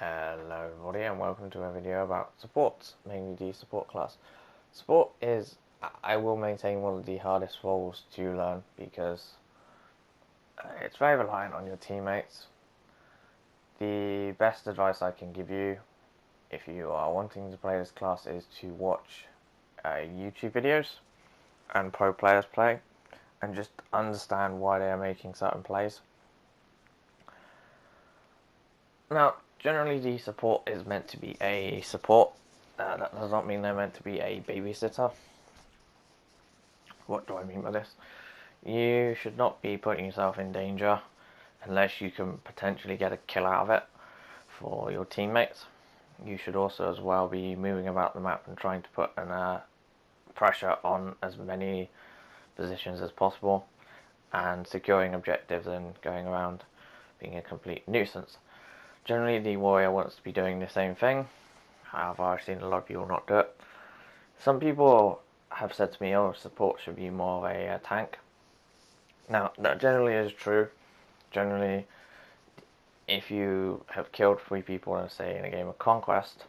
Hello everybody and welcome to a video about support, mainly the support class. Support is, I will maintain, one of the hardest roles to learn because it's very reliant on your teammates. The best advice I can give you if you are wanting to play this class is to watch YouTube videos and pro players play and just understand why they are making certain plays. Now, generally the support is meant to be a support. That does not mean they're meant to be a babysitter. What do I mean by this? You should not be putting yourself in danger unless you can potentially get a kill out of it for your teammates. You should also as well be moving about the map and trying to put pressure on as many positions as possible and securing objectives and going around being a complete nuisance. Generally the warrior wants to be doing the same thing, however I've seen a lot of people not do it. Some people have said to me, oh, support should be more of a tank. Now, that generally is true. Generally, if you have killed 3 people, say in a game of Conquest,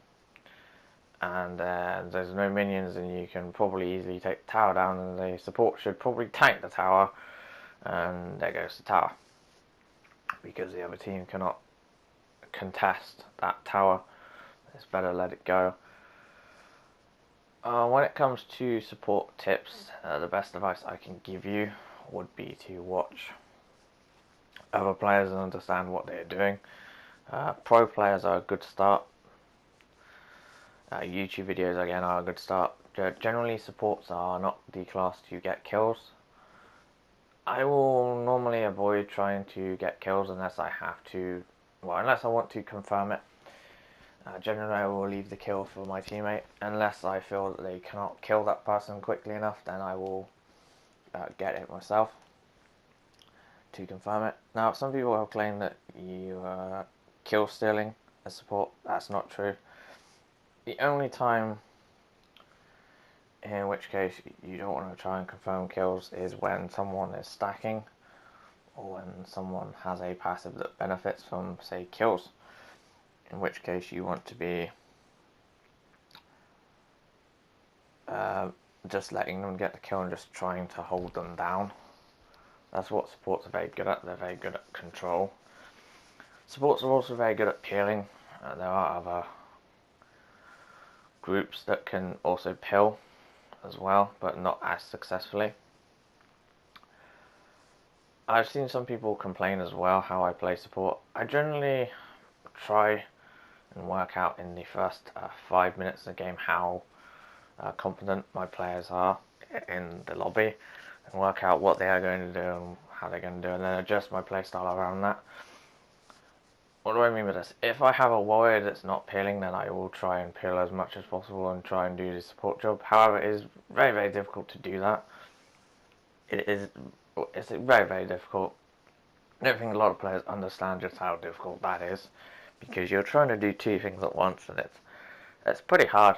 and there's no minions, and you can probably easily take the tower down, and the support should probably tank the tower, and there goes the tower. Because the other team cannot contest that tower, it's better let it go. When it comes to support tips, the best advice I can give you would be to watch other players and understand what they're doing. Pro players are a good start. YouTube videos again are a good start. Generally supports are not the class to get kills. I will normally avoid trying to get kills unless I have to, unless I want to confirm it. Generally I will leave the kill for my teammate. Unless I feel that they cannot kill that person quickly enough, then I will get it myself to confirm it. Now, some people have claimed that you are kill stealing as support. That's not true. The only time in which case you don't want to try and confirm kills is when someone is stacking or when someone has a passive that benefits from, say, kills. In which case you want to be just letting them get the kill and just trying to hold them down. That's what supports are very good at. They're very good at control. Supports are also very good at peeling. There are other groups that can also peel as well, but not as successfully. I've seen some people complain as well how I play support. I generally try and work out in the first 5 minutes of the game how competent my players are in the lobby and work out what they are going to do and how they're going to do, and then adjust my playstyle around that. What do I mean by this? If I have a warrior that's not peeling, then I will try and peel as much as possible and try and do the support job. However, it is very, very difficult to do that. It's very, very difficult. I don't think a lot of players understand just how difficult that is, because you're trying to do 2 things at once, and it's pretty hard.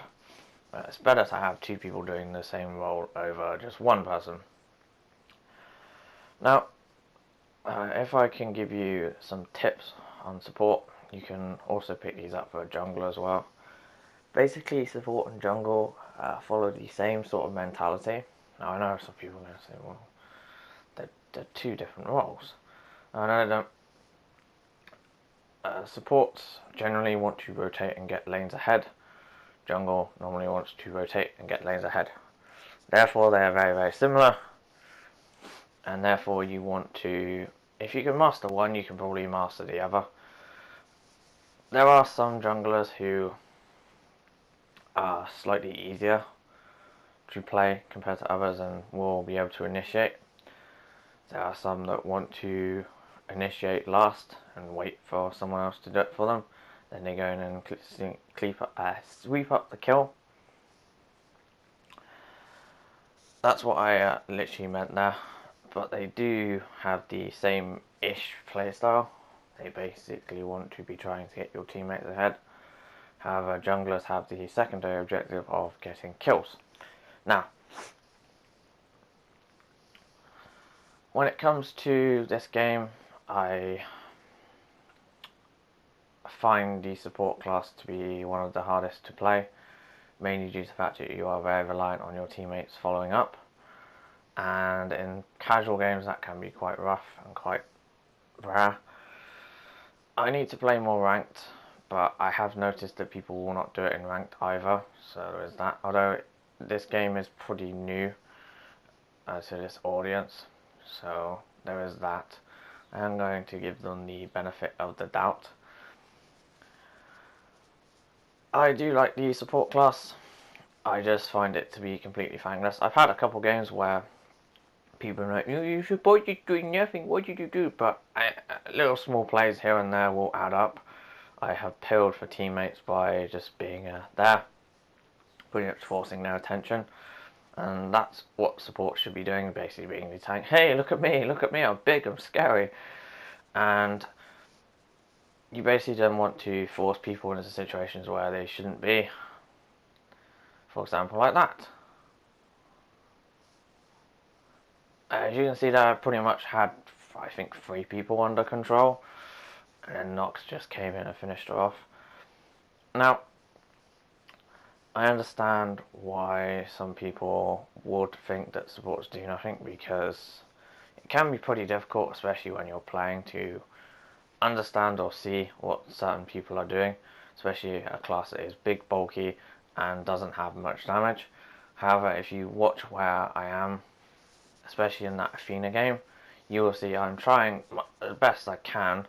It's better to have 2 people doing the same role over just 1 person. Now, if I can give you some tips on support, you can also pick these up for jungle as well. Basically, support and jungle follow the same sort of mentality. Now, I know some people are going to say, well, they're 2 different roles. I know they don't. Supports generally want to rotate and get lanes ahead. Jungle normally wants to rotate and get lanes ahead. Therefore, they are very, very similar. And therefore, you want to, if you can master one, you can probably master the other. There are some junglers who are slightly easier to play compared to others and will be able to initiate. There are some that want to initiate last and wait for someone else to do it for them. Then they go in and sweep up the kill. That's what I literally meant there. But they do have the same-ish playstyle. They basically want to be trying to get your teammates ahead. However, junglers have the secondary objective of getting kills. Now, when it comes to this game, I find the support class to be one of the hardest to play, mainly due to the fact that you are very reliant on your teammates following up. And in casual games that can be quite rough and quite rare. I need to play more ranked, but I have noticed that people will not do it in ranked either, so there is that. Although this game is pretty new to this audience, so there is that. I am going to give them the benefit of the doubt. I do like the support class. I just find it to be completely thankless. I've had a couple games where people are like, you support is doing nothing, what did you do? But little small plays here and there will add up. I have pilled for teammates by just being there, pretty much forcing their attention. And that's what support should be doing, basically being the tank. Hey, look at me, I'm big, I'm scary. And you basically don't want to force people into situations where they shouldn't be. For example, like that. As you can see there, I pretty much had, I think, 3 people under control. And then Nox just came in and finished her off. Now, I understand why some people would think that supports do nothing, because it can be pretty difficult, especially when you're playing, to understand or see what certain people are doing, especially a class that is big, bulky, and doesn't have much damage. However, if you watch where I am, especially in that Athena game, you will see I'm trying the best I can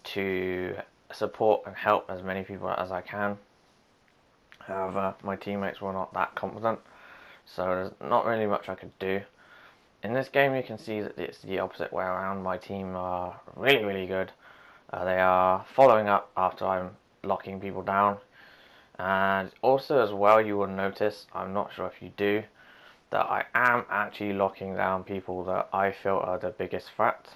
to support and help as many people as I can. However, my teammates were not that competent, so there's not really much I could do. In this game you can see that it's the opposite way around. My team are really, really good. They are following up after I'm locking people down. And also as well, you will notice, I'm not sure if you do, that I am actually locking down people that I feel are the biggest threat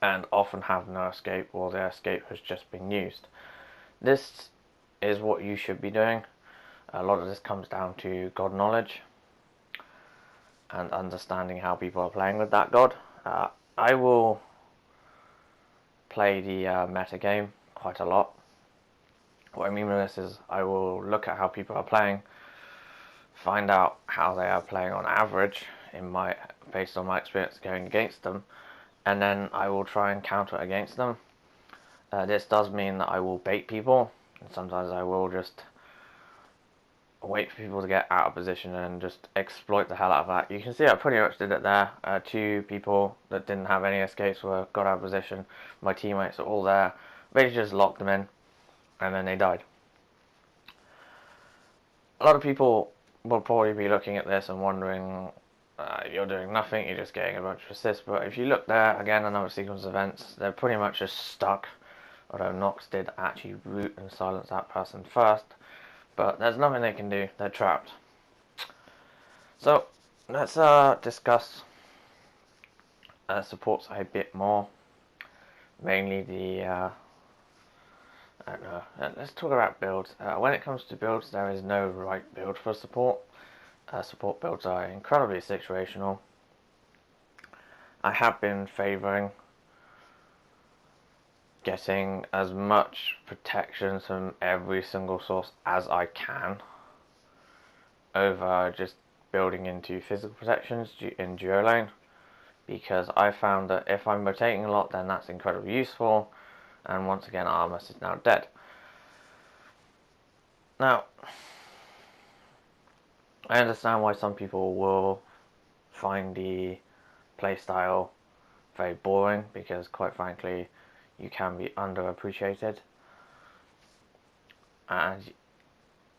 and often have no escape, or their escape has just been used. This is what you should be doing. A lot of this comes down to god knowledge and understanding how people are playing with that god. I will play the meta game quite a lot. What I mean by this is I will look at how people are playing, find out how they are playing on average based on my experience going against them, and then I will try and counter against them. This does mean that I will bait people, and sometimes I will just wait for people to get out of position and just exploit the hell out of that. You can see I pretty much did it there. 2 people that didn't have any escapes got out of position. My teammates are all there. Basically just locked them in, and then they died. A lot of people will probably be looking at this and wondering, you're doing nothing, you're just getting a bunch of assists. But if you look there, again, another sequence of events, they're pretty much just stuck. Although Nox did actually root and silence that person first. But there's nothing they can do, they're trapped. So, let's discuss supports a bit more. Mainly the, I don't know, let's talk about builds. When it comes to builds, there is no right build for support. Support builds are incredibly situational. I have been favouring getting as much protection from every single source as I can over just building into physical protections in duo lane, because I found that if I'm rotating a lot, then that's incredibly useful, and once again Armus is now dead. Now, I understand why some people will find the playstyle very boring, because quite frankly you can be underappreciated, and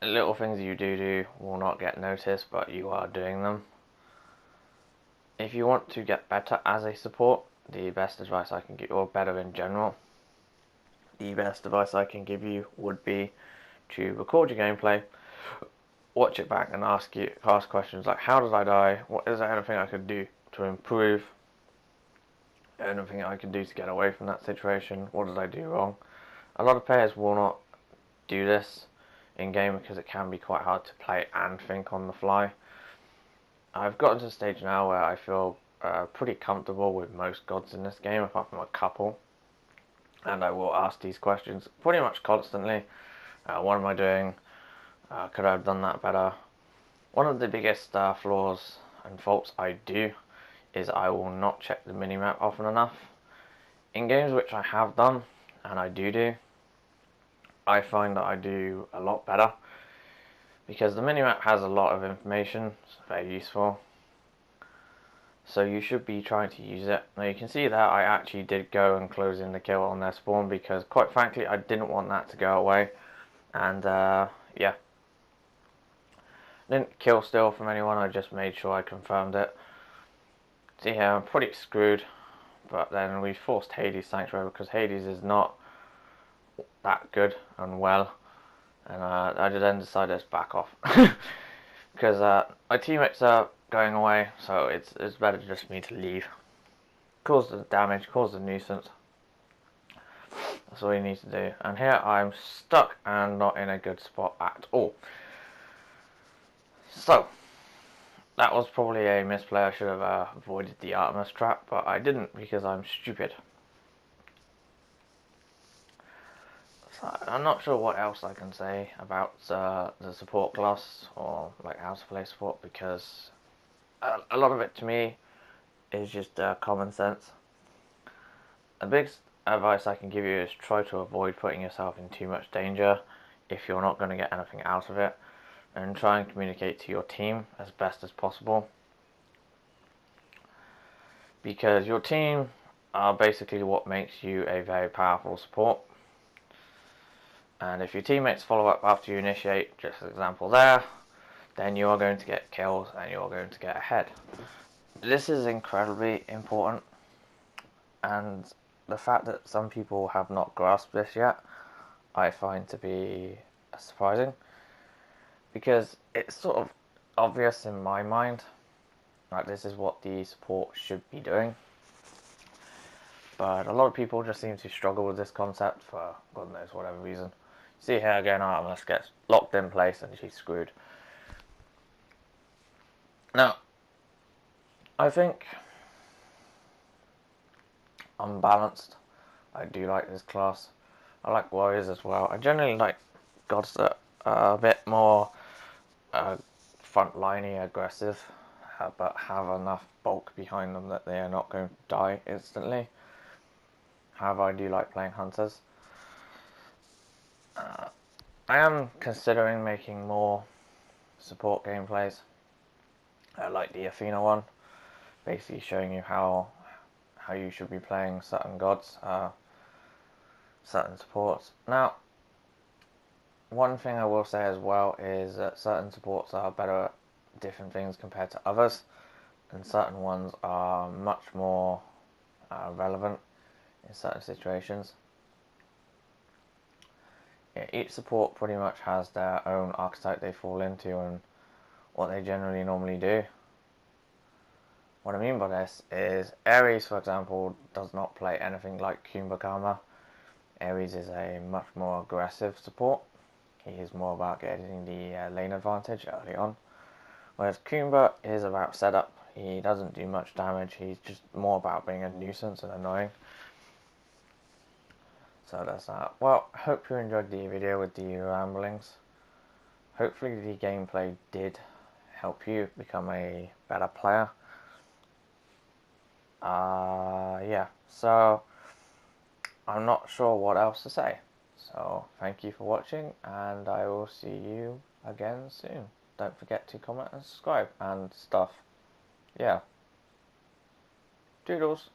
little things you do will not get noticed, but you are doing them. If you want to get better as a support, the best advice I can give, or better in general, the best advice I can give you would be to record your gameplay, watch it back, and ask questions like, how did I die? What is there anything I could do to improve? Anything I can do to get away from that situation? What did I do wrong? A lot of players will not do this in game because it can be quite hard to play and think on the fly. I've gotten to the stage now where I feel pretty comfortable with most gods in this game, apart from a couple. and I will ask these questions pretty much constantly. What am I doing? Could I have done that better? One of the biggest flaws and faults I do is I will not check the minimap often enough. In games which I have done, and I do, I find that I do a lot better because the minimap has a lot of information. It's very useful. So you should be trying to use it. Now you can see that I actually did go and close in the kill on their spawn because quite frankly I didn't want that to go away. And yeah. Didn't kill steal from anyone, I just made sure I confirmed it. See here, I'm pretty screwed. But then we forced Hades Sanctuary because Hades is not that good and well. And I then decided to back off. Because my teammates are going away, so it's better just for me to leave. Cause the damage, cause the nuisance. That's all you need to do. And here I'm stuck and not in a good spot at all. So, that was probably a misplay. I should have avoided the Artemis trap, but I didn't because I'm stupid. So, I'm not sure what else I can say about the support class or like how to play support because a lot of it to me is just common sense. The biggest advice I can give you is try to avoid putting yourself in too much danger if you're not going to get anything out of it, and try and communicate to your team as best as possible, because your team are basically what makes you a very powerful support. And if your teammates follow up after you initiate, just an example there, then you are going to get kills and you are going to get ahead. This is incredibly important, and the fact that some people have not grasped this yet, I find to be surprising, because it's sort of obvious in my mind, like this is what the support should be doing. But a lot of people just seem to struggle with this concept for God knows whatever reason. See here again, Artemis gets locked in place and she's screwed. Now, I think I'm balanced. I do like this class. I like warriors as well. I generally like gods that are a bit more front-liney, aggressive, but have enough bulk behind them that they are not going to die instantly. However, I do like playing hunters. I am considering making more support gameplays, like the Athena one, basically showing you how you should be playing certain gods, certain supports. Now, one thing I will say as well is that certain supports are better at different things compared to others, and certain ones are much more relevant in certain situations. Yeah, each support pretty much has their own archetype they fall into and what they generally normally do. What I mean by this is Ares, for example, does not play anything like Kumbhakama. Ares is a much more aggressive support. He is more about getting the lane advantage early on. Whereas Kumba is about setup. He doesn't do much damage. He's just more about being a nuisance and annoying. So that's that. Well, I hope you enjoyed the video with the ramblings. Hopefully the gameplay did help you become a better player. Yeah, so I'm not sure what else to say. So thank you for watching, and I will see you again soon. Don't forget to comment and subscribe and stuff. Yeah. Doodles.